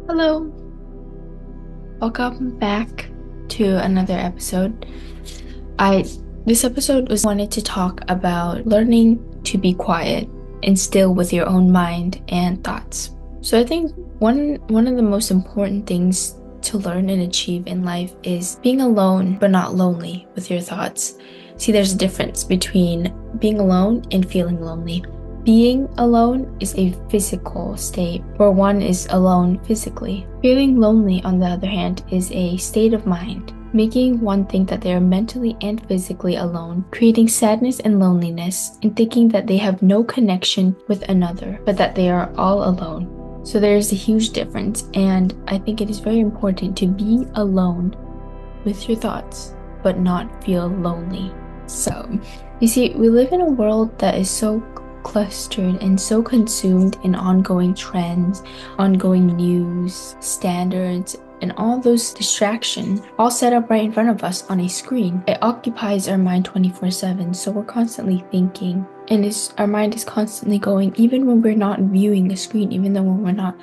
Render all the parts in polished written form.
Hello, welcome back to another episode. I this episode was wanted to talk about learning to be quiet and still with your own mind and thoughts. So I think one of the most important things to learn and achieve in life is being alone but not lonely with your thoughts. See, there's a difference between being alone and feeling lonely. Being alone is a physical state where one is alone physically. Feeling lonely, on the other hand, is a state of mind, making one think that they are mentally and physically alone, creating sadness and loneliness, and thinking that they have no connection with another, but that they are all alone. So there is a huge difference, and I think it is very important to be alone with your thoughts, but not feel lonely. So, you see, we live in a world that is so clustered and so consumed in ongoing trends, ongoing news, standards, and all those distractions all set up right in front of us on a screen. It occupies our mind 24/7, so we're constantly thinking, and our mind is constantly going, even when we're not viewing a screen, even though when we're not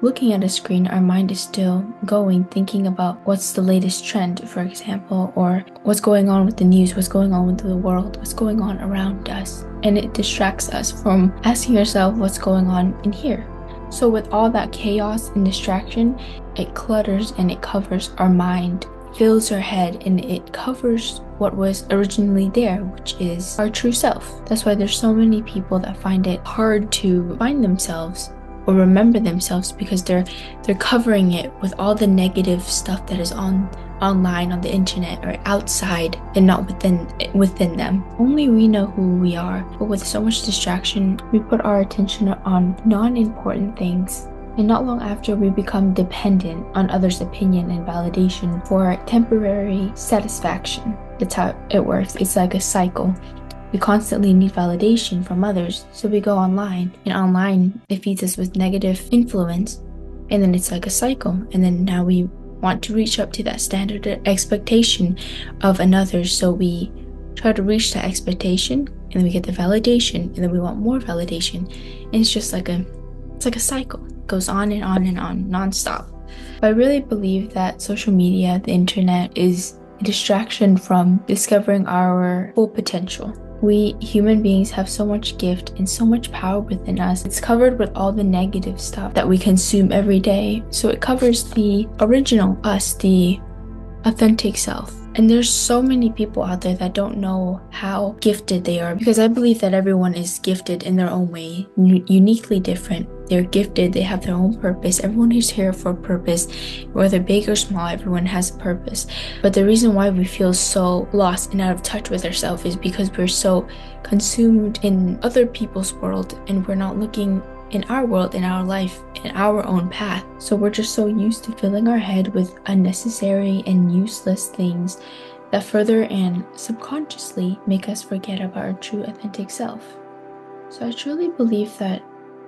looking at a screen, our mind is still going, thinking about what's the latest trend, for example, or what's going on with the news, what's going on with the world, what's going on around us. And it distracts us from asking ourselves what's going on in here. So with all that chaos and distraction, it clutters and it covers our mind, fills our head, and it covers what was originally there, which is our true self. That's why there's so many people that find it hard to find themselves or remember themselves, because they're covering it with all the negative stuff that is online on the internet or outside and not within them. Only we know who we are, but with so much distraction, we put our attention on non-important things. And not long after, we become dependent on others' opinion and validation for temporary satisfaction. That's how it works. It's like a cycle. We constantly need validation from others, so we go online, and online it feeds us with negative influence, and then it's like a cycle, and then now we want to reach up to that standard expectation of another, so we try to reach that expectation, and then we get the validation, and then we want more validation, and it's just like a cycle. It goes on and on and on, non-stop. But I really believe that social media, the internet, is a distraction from discovering our full potential. We human beings have so much gift and so much power within us. It's covered with all the negative stuff that we consume every day. So it covers the original us, the authentic self. And there's so many people out there that don't know how gifted they are, because I believe that everyone is gifted in their own way, uniquely different. They're gifted, they have their own purpose. Everyone is here for a purpose, whether big or small, everyone has a purpose. But the reason why we feel so lost and out of touch with ourselves is because we're so consumed in other people's world, and we're not looking in our world, in our life, in our own path. So we're just so used to filling our head with unnecessary and useless things that further and subconsciously make us forget about our true authentic self. So I truly believe that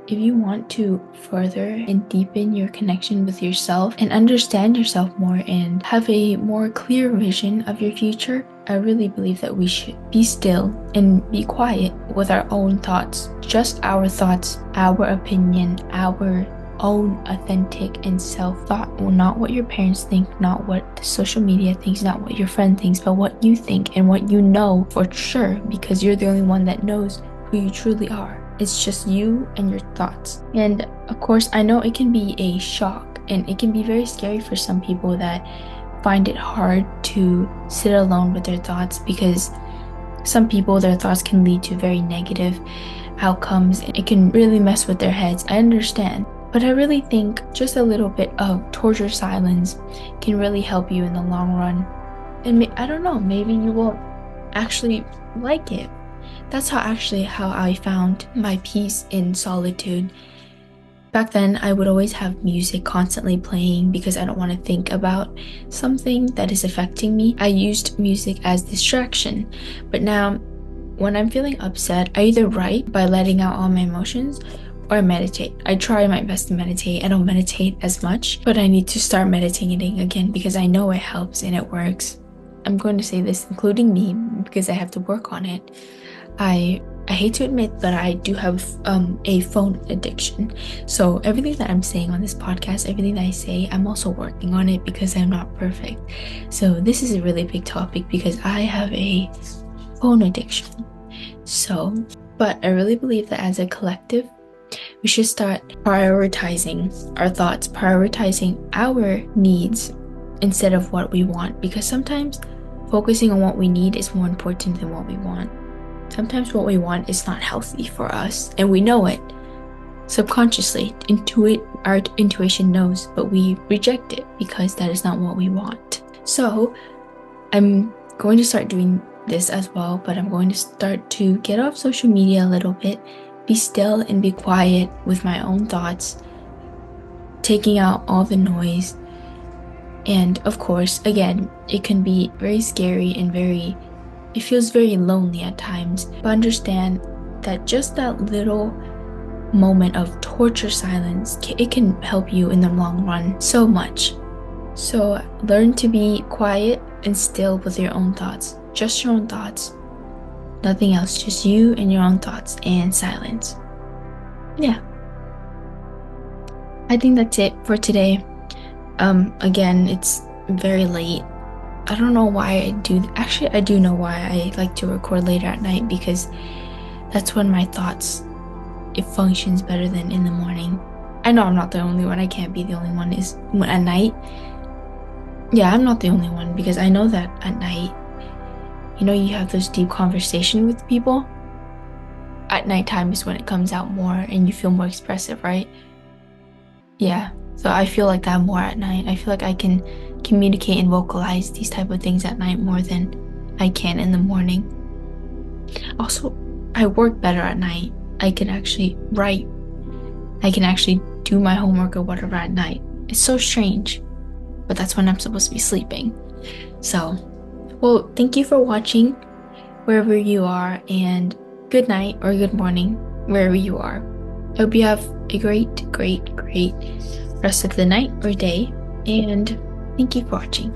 if you want to further and deepen your connection with yourself and understand yourself more and have a more clear vision of your future, I really believe that we should be still and be quiet with our own thoughts. Just our thoughts, our opinion, our own authentic and self-thought. Well, not what your parents think, not what the social media thinks, not what your friend thinks, but what you think and what you know for sure, because you're the only one that knows who you truly are. It's just you and your thoughts. And of course, I know it can be a shock and it can be very scary for some people that find it hard to sit alone with their thoughts, because some people, their thoughts can lead to very negative outcomes. It can really mess with their heads. I understand. But I really think just a little bit of torture silence can really help you in the long run. And I don't know, maybe you will actually like it. That's how I found my peace in solitude. Back then, I would always have music constantly playing because I don't want to think about something that is affecting me. I used music as distraction. But now, when I'm feeling upset, I either write by letting out all my emotions, or I meditate. I try my best to meditate. I don't meditate as much, but I need to start meditating again because I know it helps and it works. I'm going to say this, including me, because I have to work on it. I I hate to admit that I do have a phone addiction. So everything that I'm saying on this podcast, everything that I say, I'm also working on it because I'm not perfect. So this is a really big topic because I have a phone addiction. But I really believe that as a collective, we should start prioritizing our thoughts, prioritizing our needs instead of what we want, because sometimes focusing on what we need is more important than what we want. Sometimes what we want is not healthy for us, and we know it. Subconsciously, our intuition knows, but we reject it because that is not what we want. So I'm going to start doing this as well, but I'm going to start to get off social media a little bit, be still and be quiet with my own thoughts, taking out all the noise. And of course, again, it can be very scary and it feels very lonely at times, but understand that just that little moment of torture silence, it can help you in the long run so much. So learn to be quiet and still with your own thoughts, just your own thoughts, nothing else, just you and your own thoughts and silence. Yeah. I think that's it for today. Again, it's very late. I don't know why I do know why I like to record later at night, because that's when my thoughts, it functions better than in the morning. I know I'm not the only one. I can't be the only one. Is when at night. Yeah, I'm not the only one, because I know that at night, you have those deep conversations with people. At nighttime is when it comes out more and you feel more expressive, right? Yeah. So I feel like that more at night. I feel like I can communicate and vocalize these type of things at night more than I can in the morning. Also, I work better at night. I can actually write. I can actually do my homework or whatever at night. It's so strange, but that's when I'm supposed to be sleeping. So, well, thank you for watching wherever you are, and good night or good morning wherever you are. I hope you have a great rest of the night or day, and thank you for watching.